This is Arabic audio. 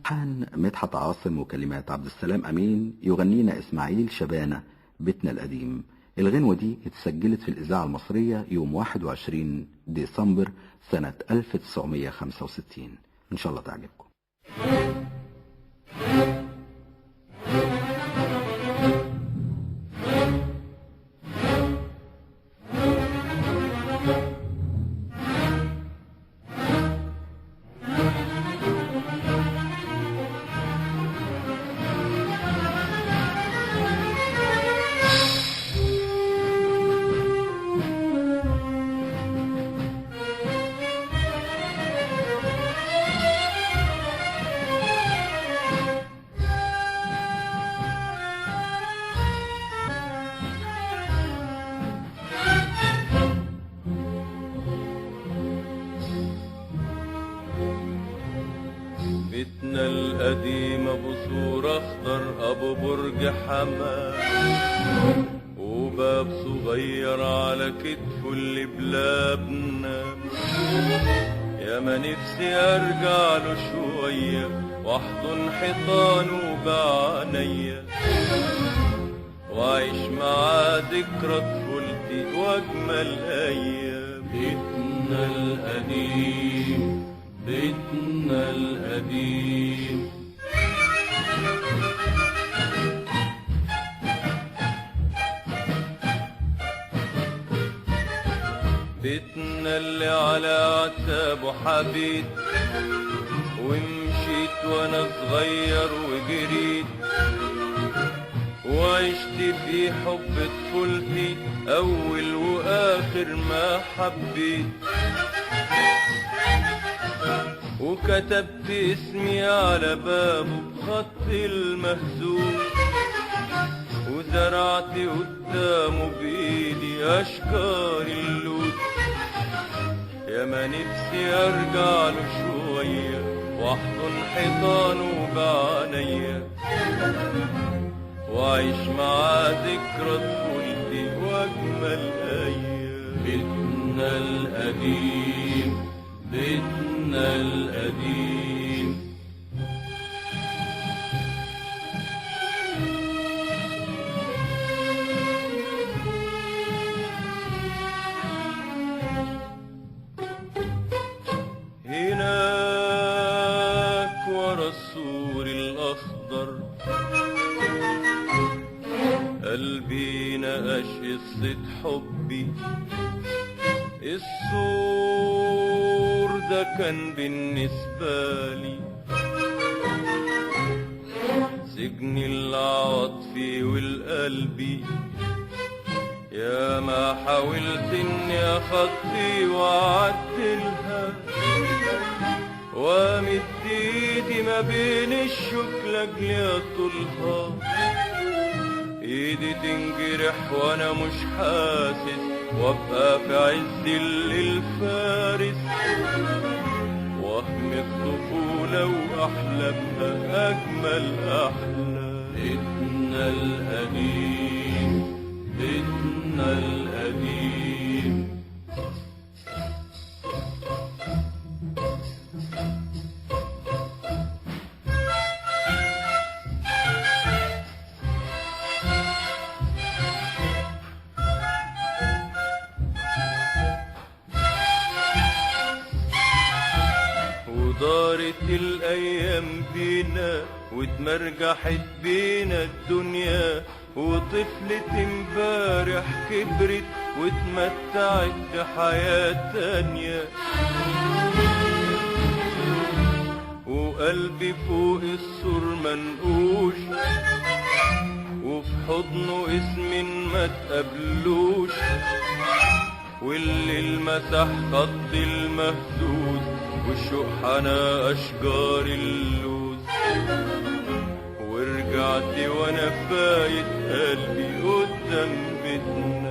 حان مدحت عاصم وكلمات عبد السلام أمين، يغنينا إسماعيل شبانة بيتنا القديم. الغنوة دي اتسجلت في الإذاعة المصرية يوم 21 ديسمبر سنة 1965. إن شاء الله تعجبكم. بيتنا القديم ابو سور اخضر ابو برج حمام، وباب صغير على كتفه اللي بلا بنام. يا ما نفسي ارجع له شويه واحضن حيطانه بعينيا، واعيش معاه ذكرى طفولتي واجمل ايام. بيتنا القديم بيتنا القديم، بيتنا اللي على عتابه حبيت، ومشيت وانا صغير وجريت، وعشت في حب طفولتي اول واخر ما حبيت، وكتبت اسمي على بابه بخط المهزوم، وزرعت قدامه بايدي اشجار اللوت. يا ما نفسي ارجع له شويه واحضن حيطانه بعينيا، واعيش معاه ذكرى طفولتي واجمل ايام. بيتنا القديم بيتنا القديم، هناك ورا السور الاخضر قلبي نقش قصة حبي. السور ده كان بالنسبة لي سجن العواطفي والقلبي. يا ما حاولت اني اخطي واعدلها، وامد ايدي ما بين الشوك لاجل اطولها. ايدي تنجرح وانا مش حاسس، وابقى في عز الليل فارس، وهم الطفولة واحلامها اجمل احلام. بيتنا القديم بيتنا القديم، ودارت الايام بينا واتمرجحت بينا الدنيا، وطفلة امبارح كبرت واتمتعت بحياة تانية، وقلبي فوق السور منقوش، وفي حضنه اسم ما تقابلوش، واللي المسح خط المهزوز، والشوق حنى اشجار اللوز. ورجعت وانا فايت قلبي قدام بيتنا